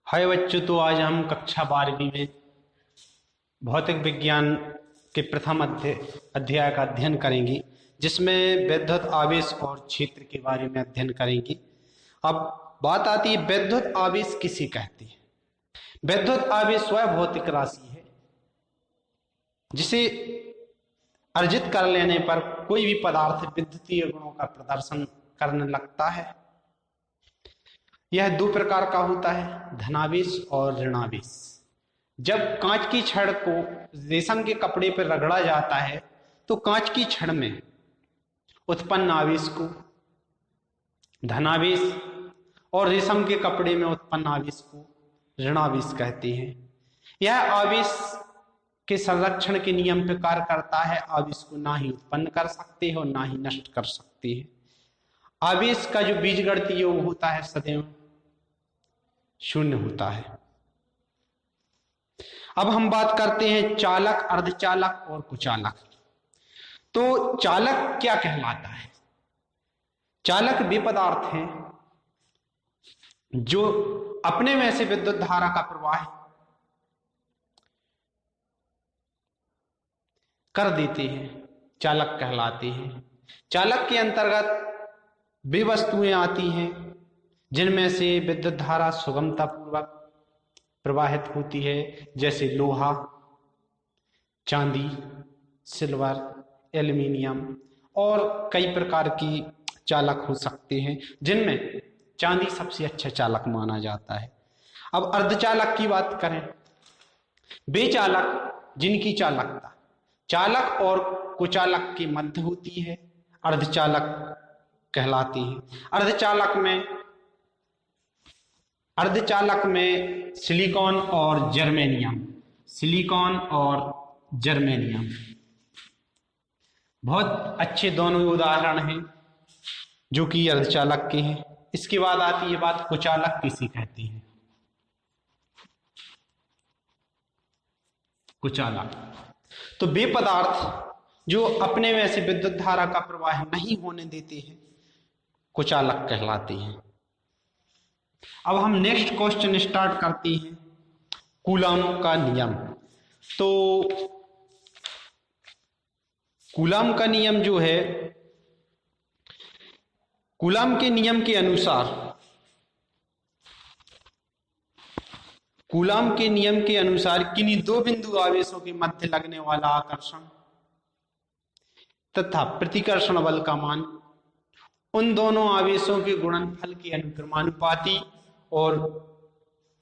हाय बच्चों, तो आज हम कक्षा 12वीं में भौतिक विज्ञान के प्रथम अध्याय का अध्ययन करेंगे, जिसमें विद्युत आवेश और क्षेत्र के बारे में अध्ययन करेंगे। अब बात आती है विद्युत आवेश किसे कहते हैं। विद्युत आवेश वह भौतिक राशि है जिसे अर्जित कर लेने पर कोई भी पदार्थ विद्युतीय गुणों का प्रदर्शन करने लगता है। यह दो प्रकार का होता है, धनावेश और ऋणावेश। जब कांच की छड़ को रेशम के कपड़े पर रगड़ा जाता है तो कांच की छड़ में उत्पन्न आवेश को धनावेश और रेशम के कपड़े में उत्पन्न आवेश को ऋणावेश कहते हैं। यह आवेश के संरक्षण के नियम पर कार्य करता है। आवेश को ना ही उत्पन्न कर सकते हैं और ना ही नष्ट कर सकते हैं। आवेश का जो बीजगणितीय योग होता है सदैव शून्य होता है। अब हम बात करते हैं चालक, अर्धचालक और कुचालक। तो चालक क्या कहलाता है? चालक वे पदार्थ हैं जो अपने में से विद्युत धारा का प्रवाह कर देते हैं, चालक कहलाते हैं। चालक के अंतर्गत वे वस्तुएं आती हैं जिनमें से विद्युत धारा सुगमता पूर्वक प्रवाहित होती है, जैसे लोहा, चांदी, सिल्वर, एल्युमिनियम और कई प्रकार की चालक हो सकते हैं, जिनमें चांदी सबसे अच्छा चालक माना जाता है। अब अर्धचालक की बात करें, वे चालक जिनकी चालकता चालक और कुचालक के मध्य होती है, अर्धचालक कहलाते हैं। अर्धचालक में सिलिकॉन और जर्मेनियम बहुत अच्छे दोनों उदाहरण हैं जो कि अर्धचालक के हैं। इसके बाद आती है बात कुचालक किसे कहते हैं। कुचालक तो वे पदार्थ जो अपने में से विद्युत धारा का प्रवाह नहीं होने देते हैं, कुचालक कहलाते हैं। अब हम नेक्स्ट क्वेश्चन स्टार्ट करते हैं, कूलॉम का नियम। तो कूलॉम का नियम जो है, कूलॉम के नियम के अनुसार किन्हीं दो बिंदु आवेशों के मध्य लगने वाला आकर्षण तथा प्रतिकर्षण बल का मान उन दोनों आवेशों के गुणनफल के अनुक्रमानुपाती और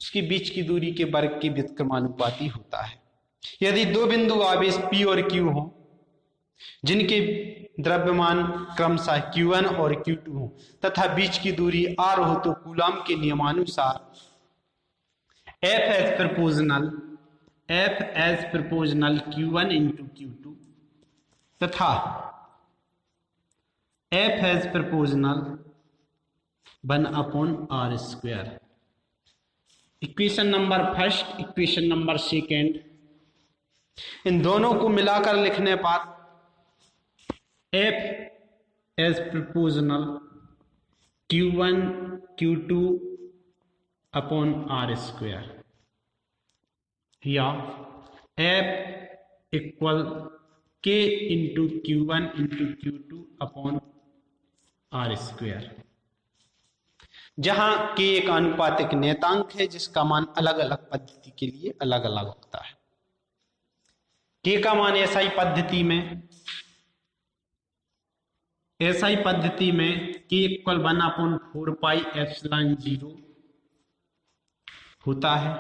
उसके बीच की दूरी के वर्ग के व्युत्क्रमानुपाती होता है। यदि दो बिंदु आवेश P और Q हो, जिनके द्रव्यमान क्रमशः Q1 और Q2 हो तथा बीच की दूरी R हो, तो कूलॉम के नियमानुसार F as proportional Q1 into Q2 तथा F as proportional 1/r²। Equation number first, equation number second, इन दोनों को मिलाकर लिखने पर F as proportional Q1 Q2 upon r² या F equal K into Q1 into Q2 upon r², जहां K एक आनुपातिक नियतांक है जिसका मान अलग अलग पद्धति के लिए अलग अलग होता है। K का मान SI पद्धति में K इक्वल 1/4πε0 होता है।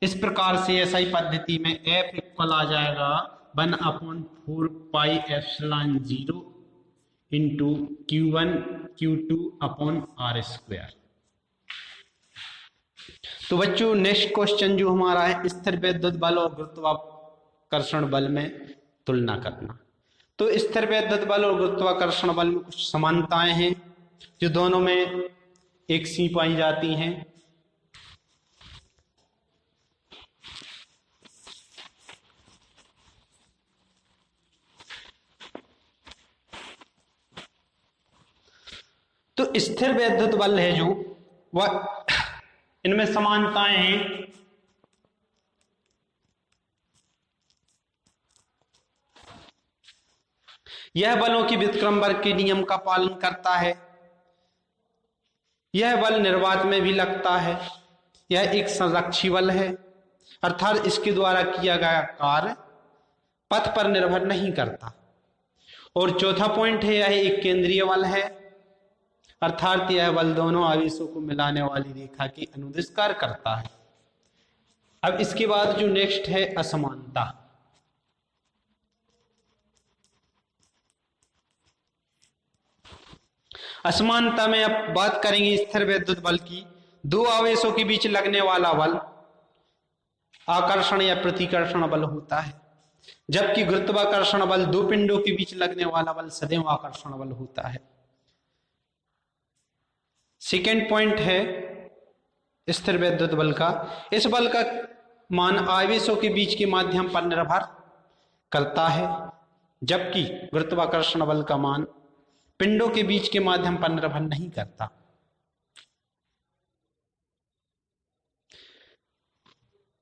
इस प्रकार से SI पद्धति में F इक्वल आ जाएगा 1/4πε0 into Q1 Q2 upon r²। तो बच्चों, नेक्स्ट क्वेश्चन जो हमारा है, स्थिर विद्युत बल और गुरुत्वाकर्षण बल में तुलना करना। तो स्थिर विद्युत बल और गुरुत्वाकर्षण बल में कुछ समानताएं हैं जो दोनों में एक सी पाई जाती हैं। तो स्थिर विद्युत बल है जो वह इनमें समानताएं हैं। यह बलों की व्युत्क्रम वर्ग के नियम का पालन करता है। यह बल निर्वात में भी लगता है। यह एक संरक्षी बल है, अर्थात इसके द्वारा किया गया कार्य पथ पर निर्भर नहीं करता। और चौथा पॉइंट है, यह एक केंद्रीय बल है, अर्थात यह बल दोनों आवेशों को मिलाने वाली रेखा की अनुदिश कार्य करता है। अब इसके बाद जो नेक्स्ट है असमानता। असमानता में अब बात करेंगे स्थिर विद्युत बल की। दो आवेशों के बीच लगने वाला बल आकर्षण या प्रतिकर्षण बल होता है, जबकि गुरुत्वाकर्षण बल दो पिंडों के बीच लगने वाला बल सदैव आकर्षण बल होता है। सेकेंड पॉइंट है स्थिर विद्युत बल का। इस बल का मान आवेशों के बीच के माध्यम पर निर्भर करता है, जबकि गुरुत्वाकर्षण बल का मान पिंडों के बीच के माध्यम पर निर्भर नहीं करता।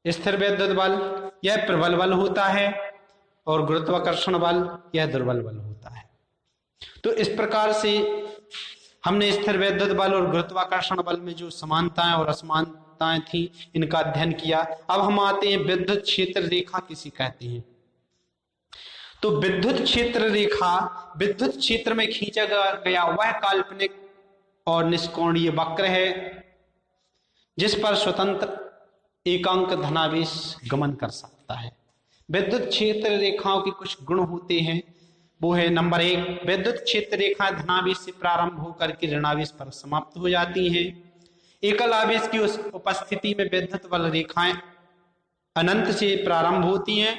स्थिर विद्युत बल यह प्रबल बल होता है और गुरुत्वाकर्षण बल यह दुर्बल बल होता है। तो इस प्रकार से हमने स्थिर विद्युत बल और गुरुत्वाकर्षण बल में जो समानताएं और असमानताएं थी इनका अध्ययन किया। अब हम आते हैं विद्युत क्षेत्र रेखा किसे कहते हैं। तो विद्युत क्षेत्र रेखा विद्युत क्षेत्र में खींचा गया वह काल्पनिक और निष्कोणीय वक्र है जिस पर स्वतंत्र एकांक धनावेश गमन कर सकता है। विद्युत क्षेत्र रेखाओं के कुछ गुण होते हैं, वो है नंबर 1, विद्युत क्षेत्र रेखा धनावेश से प्रारंभ होकर के ऋणावेश पर समाप्त हो जाती हैं। एकल आवेश की उस उपस्थिति में विद्युत बल रेखाएं अनंत से प्रारंभ होती हैं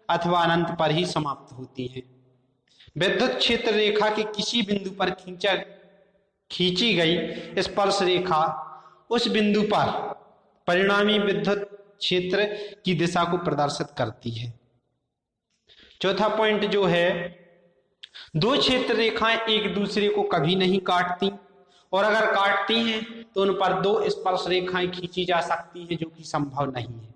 अथवा अनंत पर ही समाप्त होती हैं। विद्युत क्षेत्र रेखा के किसी बिंदु पर खींची गई स्पर्श रेखा उस बिंदु पर परिणामी विद्युत क्षेत्र की दिशा को प्रदर्शित करती है। चौथा पॉइंट जो है, दो क्षेत्र रेखाएं एक दूसरे को कभी नहीं काटती, और अगर काटती हैं तो उन पर दो स्पर्श रेखाएं खींची जा सकती हैं, जो कि संभव नहीं है।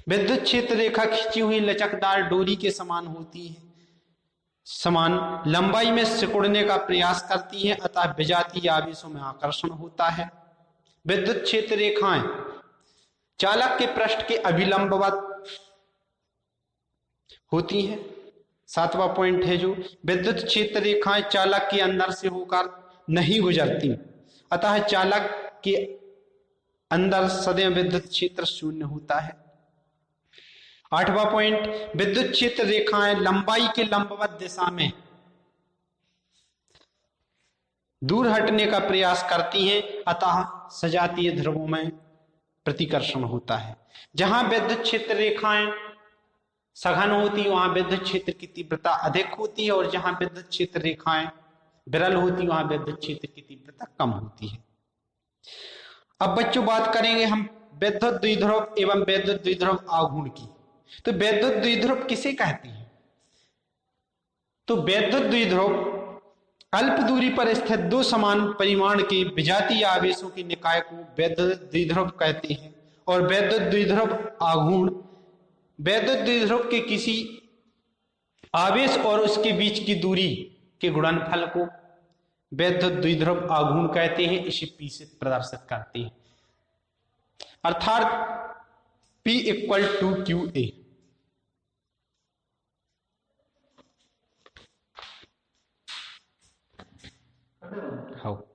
विद्युत क्षेत्र रेखा खींची हुई लचकदार डोरी के समान होती है, समान लंबाई में सिकुड़ने का प्रयास करती है, अतः विजातीय आवेशों में आकर्षण होता है। विद्युत क्षेत्र रेखाएं चालक के पृष्ठ के अभिलंबवत होती हैं। सातवां पॉइंट है जो विद्युत क्षेत्र रेखाएं चालक के अंदर से होकर नहीं गुजरती, अतः चालक के अंदर सदैव विद्युत क्षेत्र शून्य होता है। आठवां पॉइंट, विद्युत क्षेत्र रेखाएं लंबाई के लंबवत दिशा में दूर हटने का प्रयास करती हैं, अतः सजातीय ध्रुवों में प्रतिकर्षण होता है। जहां विद्युत क्षेत्र रेखाएं सघन होती वहां विद्युत क्षेत्र की तीव्रता अधिक होती है, और जहां विद्युत क्षेत्र रेखाएं विरल होती वहां विद्युत क्षेत्र की तीव्रता कम होती है। अब बच्चों बात करेंगे हम विद्युत द्विध्रुव एवं विद्युत द्विध्रुव आघूर्ण की। तो विद्युत द्विध्रुव किसे कहते हैं? तो विद्युत द्विध्रुव अल्प दूरी पर स्थित दो समान परिमाण के विजातीय आवेशों के निकाय को विद्युत द्विध्रुव कहते हैं, और विद्युत द्विध्रुव आघूर्ण विद्युत द्विध्रुव के किसी आवेश और उसके बीच की दूरी के गुणनफल को विद्युत द्विध्रुव आघूर्ण कहते हैं। इसे P से प्रदर्शित करते हैं, अर्थात P = QA। हाँ।